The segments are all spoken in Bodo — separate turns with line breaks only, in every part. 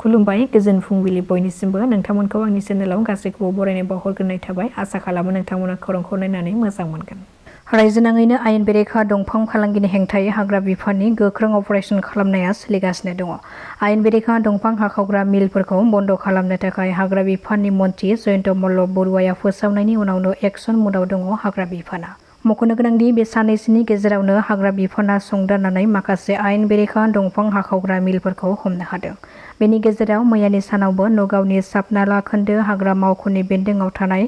खुलुमबाय गोजोन फुंबिलि बयनिसिमबो नोंथांमोनखौ आंनि चेनेलाव गासैखौबो बरायनाय बावहरग्रोनाय थाबाय आसा खालामो नोंथांमोना खौरांखौ नायनानै मोजां मोनगोन। रायजोनाङैनो आयेन बेरेखा दंफां फालांगिनि हेंथायै हाग्रा बिफाननि गोख्रों अपारेशन खालामनाया सोलिगासिनो दङ। आयेन बेरेखा दंफां हाखावग्रा मिलफोरखौ बन्द खालामनो थाखाय हाग्रा बिफाननि मन्थ्रि जयन्त मल्ल बरुवाया फोसावनायनि उनावनो एक्सन मुडआव दङ हाग्रा बिफाना। मख'नो गोनांदि बे साननैसोनि गेजेरावनो हाग्रा बिफाना संदाननानै माखासे आयेन बेरेखा दंफां हाखावग्रा मिलफोरखौ हमनो हादों। बेनि गेजेराव मैयानि सानावबो नगावनि सापनाला खोन्दो हाग्रा मावख'नि बेन्दोङाव थानाय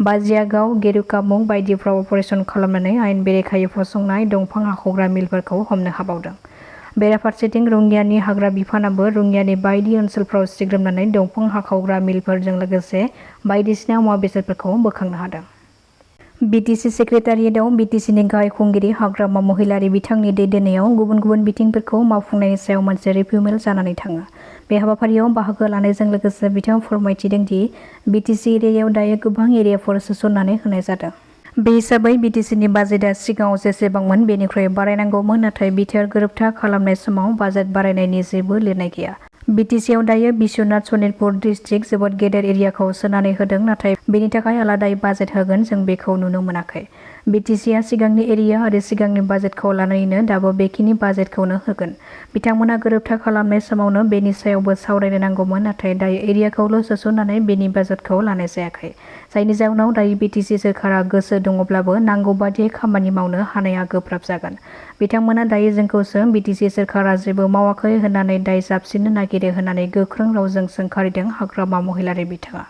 बाजियागाव गेरुकामुं बायदिफ्राव अपारेशन खालामनानै आयेन बेरेखायै फसंनाय दंफां हाखावग्रा मिलफोरखौ हमनो हाबावदों। बेराफारसेथिं रङियानि हाग्रा बिफानाबो रङियानि बायदि ओनसोलफ्राव सिग्रोमनानै दंफां हाखावग्रा मिलफोरजों लोगोसे बायदिसिना मुवा बेसादफोरखौ बोखांनो हादों। बिटिसि सेक्रेटारियेटआव बिटिसिनि गाहाय खुंगिरि हाग्रामा महिलारि बिथांनि दैदेननायाव गुबुन गुबुन बिथिंफोरखौ मावफुंनायनि सायाव मोनसे रिभिउ मेल जानानै थाङो। बे हाबाफारियाव बाहागो लानायजों लोगोसे बिथाङा फोरमायथिदों दि बिटिसि एरियायाव दायो गोबां एरियाफोर सोसननानै होनाय जादों। बे हिसाबै बिटिसिनि बाजेटआ सिगाङाव जेसेबांमोन बेनिख्रुइ बारायनांगौमोन, नाथाय बिटिआर गोरोबथा खालामनाय समाव बाजेट बारायनायनि जेबो लिरनाय गैया। बिटिसिआव दायो बिश्वनाथ सनितपुर डिस्ट्रिक्ट जोबोद गेदेर एरियाखौ सोनानै होदों, नाथाय बेनि थाखाय आलादायै बाजेट होगोन जों बेखौ नुनो मोनाखै। बिटिसिआ सिगांनि एरिया आरो सिगांनि बाजेटखौ लानानैनो दाबो बेखिनि बाजेटखौनो होगोन। बिथांमोना गोरोबथा खालामनाय समावनो बेनि सायावबो सावरायनो नांगौमोन, नाथाय दायो एरियाखौल' सोसननानै बेनि बाजेटखौ लानाय जायाखै। जायनि जाउनाव दायो बिटिसि सोरखारा गोसो दङब्लाबो नांगौ बादियै खामानि मावनो हानाया गोब्राब जागोन। बिथांमोना दायो जोंखौसो बिटिसि सोरखारा जेबो मावाखै होननानै दाय जाबसिननो नागिरो होननानै गोख्रों रावजों सोंखारिदों हाग्रामा महिलारि बिथाङा।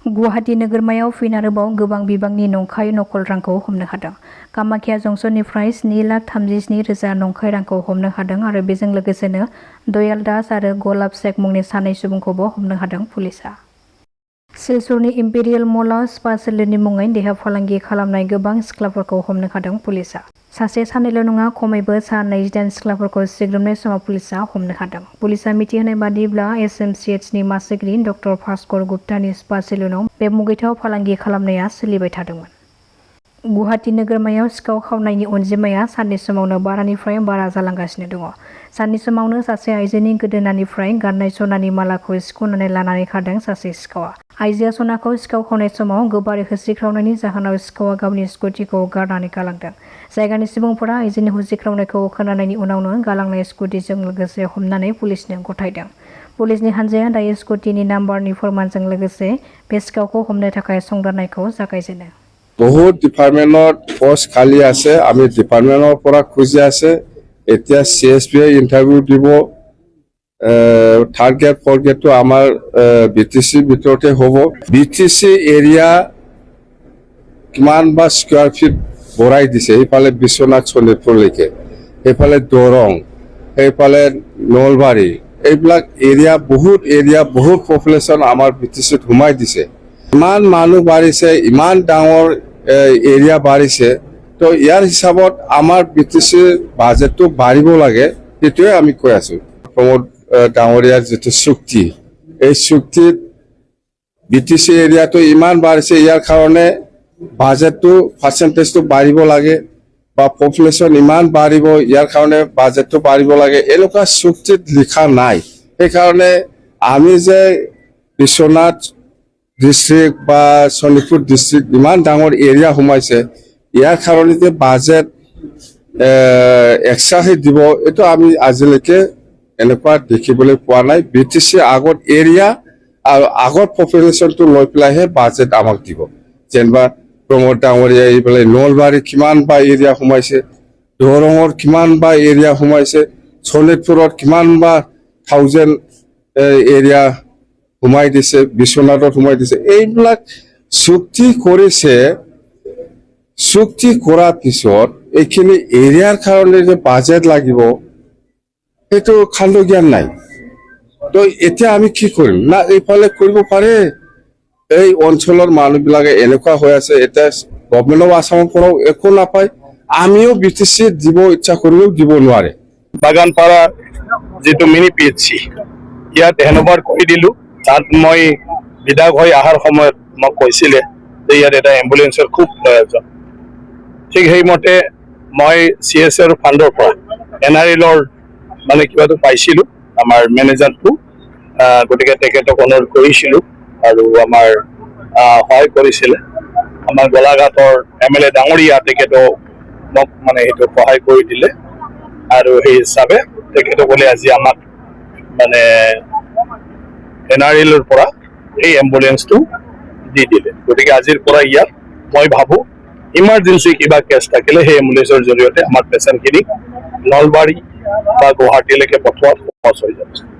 गुवाहाटी नोगोरमायाव फिन आरोबाव गोबां बिबांनि नंखाय नकल रांखौ हमनो हादों। कामाख्या जंक्शननिफ्राय 7,37,000 नंखाय रांखौ हमनो हादों आरो बेजों लोगोसेनो दयाल दास आरो गलाब शेख मुंनि सानै सुबुंखौबो हमनो हादों पुलिसआ। सिलचरनि इम्पेरियेल मलाव स्पा सेलुननि मुङै देहा फालांगि खालामनाय गोबां सिख्लाफोरखौ हमनो हादों पुलिसआ। सासे सानैल' नङा, खमैबो सा 28 सिख्लाफोरखौ सिग्रोमनाय समाव पुलिसआ हमनो हादों। पुलिसआ मिथिहोनाय बादिब्ला एसएमसीएचनि मासिगिरि डक्टर भास्कर गुप्तानि स्पा सेलुनाव बे मुगैथाव फालांगि खालामनाया सोलिबाय थादोंमोन। गुवाहाटी नोगोरमायाव सिखाव खावनायनि अनजिमाया साननि समावनो बारानिफ्राय बारा जालांगासिनो दङ। साननि समावनो सासे आइजोनि गोदोनानिफ्राय गाननाय सनानि मालाखौ सिख'नानै लानानै खारदों सासे सिखावआ। आइजोआ सनाखौ सिखाव खावनाय समाव गोबारै होसिख्रावनायनि जाहोनाव सिखावआ गावनि स्कुटिखौ गारनानै गालांदों। जायगानि सुबुंफोरा आइजोनि होसिख्रावनायखौ खोनानायनि उनावनो गालांनाय स्कुटिजों लोगोसे हमनानै पुलिसनो गथायदों। पुलिसनि हानजाया दायो स्कुटिनि नाम्बारनि फोरमानजों लोगोसे बे सिखावखौ हमनो थाखाय संदाननायखौ जागायजेनो।
बहुत डिपार्टमेन्टत पोस्ट खाली আছে, আমি ডিপার্টমেন্টৰ পৰা খুঁজি আছে। এতিয়া CSP ইন্টাৰভিউ দিব। থাৰ্ড গ্ৰেড ফ'ৰ্থ গ্ৰেডটো আমাৰ বিটিচি ভিতৰতে হ'ব। বিটিচি এৰিয়া কিমান বা স্কোয়াৰ ফিট বঢ়াই দিছে, এইফালে বিশ্বনাথ শোণিতপুৰলৈকে, এইফালে দৰং, এইফালে নলবাৰী, এইবিলাক এৰিয়া বহুত পপুলেশ্যন আমাৰ বিটিচিত সোমাই দিছে। ইমান মানুহ বাঢ়িছে, ইমান ডাঙৰ এৰিয়া বাঢ়িছে, তো ইয়াৰ হিচাপত আমাৰ বিটিচিৰ বাজেটটো বাঢ়িব লাগে, সেইটোৱে আমি কৈ আছো। প্ৰমোদ ডাঙৰীয়াৰ যিটো চুক্তি, এই চুক্তিত বিটিচি এৰিয়াটো ইমান বাঢ়িছে, ইয়াৰ কাৰণে বাজেটটো পাৰ্চেণ্টেজটো বাঢ়িব লাগে, বা পপুলেশ্যন ইমান বাঢ়িব ইয়াৰ কাৰণে বাজেটটো বাঢ়িব লাগে, এনেকুৱা চুক্তিত লিখা নাই। সেইকাৰণে আমি যে বিশ্বনাথ ডিষ্ট্ৰিক্ট বা শোণিতপুৰ ডিষ্ট্ৰিক্ট ইমান ডাঙৰ এৰিয়া সোমাইছে, ইয়াৰ কাৰণে যে বাজেট এক্সট্ৰাহে দিব, এইটো আমি আজিলৈকে এনেকুৱা দেখিবলৈ পোৱা নাই। বিটিচি আগত এৰিয়া আৰু আগত পপুলেশ্যনটো লৈ পেলাইহে বাজেট আমাক দিব। যেনিবা প্ৰমোদ ডাঙৰীয়া এইফালে নলবাৰী কিমান বা এৰিয়া সোমাইছে, দৰঙৰ কিমান বা এৰিয়া সোমাইছে, শোণিতপুৰত কিমান বা 1000 এৰিয়া সোমাই দিছে, বিশ্বনাথত সোমাই দিছে। এইবিলাক চুক্তি কৰিছে। চুক্তি কৰাৰ পিছত এইখিনি এৰিয়াৰ কাৰণে যে বাজেট লাগিব, সেইটো খাণ্ড জ্ঞান নাই। তো এতিয়া আমি কি কৰিম? না এইফালে কৰিব পাৰে। এই অঞ্চলৰ মানুহবিলাকে এনেকুৱা হৈ আছে, এতিয়া গভৰ্ণমেণ্ট অফ আছামৰ পৰাও একো নাপায়, আমিও বিটিচি দিব ইচ্ছা কৰিলেও দিব নোৱাৰে।
বাগানপাৰা যিটো মিনি PHC, ইয়াত হেণ্ডঅভাৰ কৰি দিলোঁ। তাত মই বিধায়ক হৈ অহাৰ সময়ত মোক কৈছিলে যে ইয়াত এটা এম্বুলেন্সৰ খুব প্ৰয়োজন। ঠিক সেইমতে মই CSR ফাণ্ডৰ পৰা NRLৰ মানে কিবাটো পাইছিলোঁ, আমাৰ মেনেজাৰটো। গতিকে তেখেতক অনুৰোধ কৰিছিলোঁ আৰু আমাৰ সহায় কৰিছিলে আমাৰ গোলাঘাটৰ MLA ডাঙৰীয়া তেখেতক মোক মানে সেইটো সহায় কৰি দিলে আৰু সেই হিচাপে তেখেতসকলে আজি আমাক মানে NRL ৰ পৰা এই এম্বুলেন্সটো দি দিলে গতিকে আজিৰ পৰা ইয়াত মই ভাবোঁ ইমাৰ্জেঞ্চি কিবা কেছ থাকিলে সেই এম্বুলেন্সৰ জৰিয়তে আমাৰ পেচেণ্টখিনিক নলবাৰী বা গুৱাহাটীলৈকে পঠোৱাত সহজ হৈ যাব